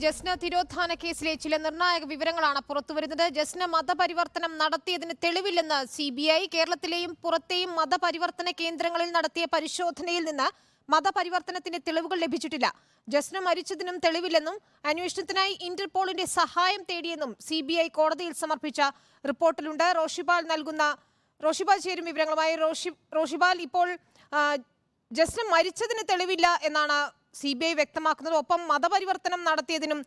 ജസ്ന തിരോധാന കേസിലെ ചില നിർണായക വിവരങ്ങളാണ് പുറത്തുവരുന്നത്. ജസ്ന മതപരിവർത്തനം നടത്തിയതിന് തെളിവില്ലെന്ന് CBI. കേരളത്തിലെയും പുറത്തെയും മതപരിവർത്തന കേന്ദ്രങ്ങളിൽ നടത്തിയ പരിശോധനയിൽ നിന്ന് മതപരിവർത്തനത്തിന്റെ തെളിവുകൾ ലഭിച്ചിട്ടില്ല. ജസ്ന മരിച്ചതിനും തെളിവില്ലെന്നും അന്വേഷണത്തിനായി ഇന്റർപോളിന്റെ സഹായം തേടിയെന്നും CBI കോടതിയിൽ സമർപ്പിച്ച റിപ്പോർട്ടിലുണ്ട്. റോഷിബാൽ ചേരും വിവരങ്ങളുമായി. റോഷിബാൽ, ഇപ്പോൾ ജസ്ന മരിച്ചതിന് തെളിവില്ല എന്നാണ് CBI വ്യക്തമാക്കുന്നത്. ഒപ്പം മതപരിവർത്തനം നടത്തിയതിനും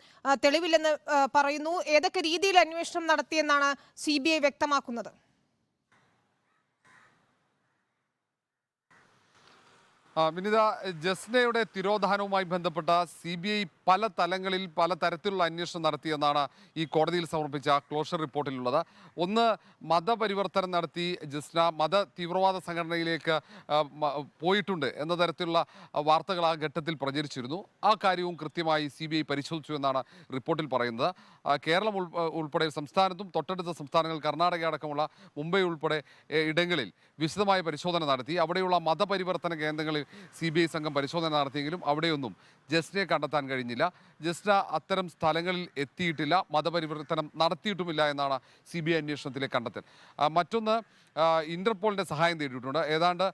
തെളിവില്ലെന്ന് പറയുന്നു. ഏതൊക്കെ രീതിയിൽ അന്വേഷണം നടത്തിയെന്നാണ് CBI വ്യക്തമാക്കുന്നത്? വിനിത, ജസ്നയുടെ തിരോധാനവുമായി ബന്ധപ്പെട്ട CBI പല തലങ്ങളിൽ പല തരത്തിലുള്ള അന്വേഷണം നടത്തിയെന്നാണ് ഈ കോടതിയിൽ സമർപ്പിച്ച ക്ലോഷർ റിപ്പോർട്ടിലുള്ളത്. ഒന്ന്, മതപരിവർത്തനം നടത്തി ജസ്ന മത തീവ്രവാദ സംഘടനയിലേക്ക് പോയിട്ടുണ്ട് എന്ന തരത്തിലുള്ള വാർത്തകൾ ആ ഘട്ടത്തിൽ പ്രചരിച്ചിരുന്നു. ആ കാര്യവും കൃത്യമായി CBI പരിശോധിച്ചു എന്നാണ് റിപ്പോർട്ടിൽ പറയുന്നത്. കേരളം ഉൾപ്പെടെ സംസ്ഥാനത്തും തൊട്ടടുത്ത സംസ്ഥാനങ്ങൾ കർണാടക അടക്കമുള്ള മുംബൈ ഉൾപ്പെടെ ഇടങ്ങളിൽ വിശദമായ പരിശോധന നടത്തി. അവിടെയുള്ള മതപരിവർത്തന കേന്ദ്രങ്ങളിൽ CBI സംഘം പരിശോധന നടത്തിയെങ്കിലും അവിടെയൊന്നും ജസ്നയെ കണ്ടെത്താൻ കഴിഞ്ഞില്ല. ജസ്ന അത്തരം സ്ഥലങ്ങളിൽ എത്തിയിട്ടില്ല, മതപരിവർത്തനം നടത്തിയിട്ടുമില്ല എന്നാണ് CBI അന്വേഷണത്തിലെ കണ്ടെത്തൽ. മറ്റൊന്ന്, ഇന്റർപോളിന്റെ സഹായം തേടിയിട്ടുണ്ട്. ഏതാണ്ട്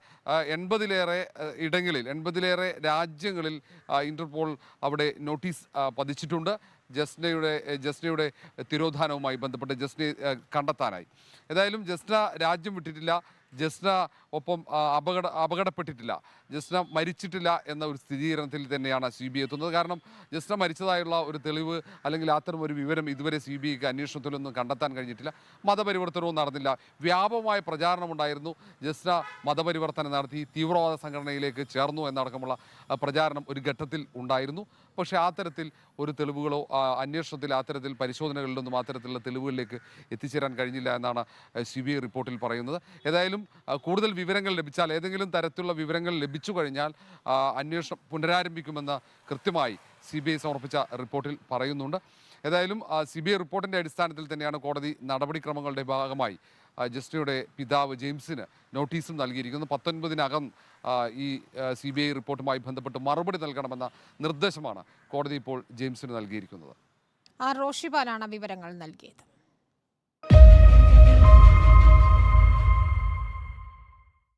80-ലേറെ ഇടങ്ങളിൽ 80-ലേറെ രാജ്യങ്ങളിൽ ഇന്റർപോൾ അവിടെ നോട്ടീസ് പതിച്ചിട്ടുണ്ട് ജസ്നയുടെ തിരോധാനവുമായി ബന്ധപ്പെട്ട് ജസ്നയെ കണ്ടെത്താനായി. ഏതായാലും ജസ്ന രാജ്യം വിട്ടിട്ടില്ല, ജസ്ന ഒപ്പം അപകടപ്പെട്ടിട്ടില്ല, ജസ്ന മരിച്ചിട്ടില്ല എന്ന ഒരു സ്ഥിരീകരണത്തിൽ തന്നെയാണ് CBI എത്തുന്നത്. കാരണം ജസ്ന മരിച്ചതായുള്ള ഒരു തെളിവ് അല്ലെങ്കിൽ അത്തരം ഒരു വിവരം ഇതുവരെ CBIക്ക് അന്വേഷണത്തിലൊന്നും കണ്ടെത്താൻ കഴിഞ്ഞിട്ടില്ല. മതപരിവർത്തനവും നടന്നില്ല. വ്യാപകമായ പ്രചാരണമുണ്ടായിരുന്നു. ജസ്ന മതപരിവർത്തനം നടത്തി തീവ്രവാദ സംഘടനയിലേക്ക് ചേർന്നു എന്നടക്കമുള്ള പ്രചാരണം ഒരു ഘട്ടത്തിൽ ഉണ്ടായിരുന്നു. പക്ഷേ അത്തരത്തിൽ ഒരു തെളിവുകളോ അന്വേഷണത്തിൽ അത്തരത്തിൽ പരിശോധനകളിലൊന്നും അത്തരത്തിലുള്ള തെളിവുകളിലേക്ക് എത്തിച്ചേരാൻ കഴിഞ്ഞില്ല എന്നാണ് CBI റിപ്പോർട്ടിൽ പറയുന്നത്. ഏതായാലും കൂടുതൽ വിവരങ്ങൾ ലഭിച്ചാൽ, ഏതെങ്കിലും തരത്തിലുള്ള വിവരങ്ങൾ ലഭിച്ചു കഴിഞ്ഞാൽ അന്വേഷണം പുനരാരംഭിക്കുമെന്ന് കൃത്യമായി CBI സമർപ്പിച്ച റിപ്പോർട്ടിൽ പറയുന്നുണ്ട്. ഏതായാലും CBI റിപ്പോർട്ടിൻ്റെ അടിസ്ഥാനത്തിൽ തന്നെയാണ് കോടതി നടപടിക്രമങ്ങളുടെ ഭാഗമായി ജസ്നയുടെ പിതാവ് ജെയിംസിന് നോട്ടീസും നൽകിയിരിക്കുന്നു. 19-നകം ഈ CBI റിപ്പോർട്ടുമായി ബന്ധപ്പെട്ട് മറുപടി നൽകണമെന്ന നിർദ്ദേശമാണ് കോടതി ഇപ്പോൾ ജെയിംസിന് നൽകിയിരിക്കുന്നത്. റോഷിബാലാണ് വിവരങ്ങൾ നൽകിയത്.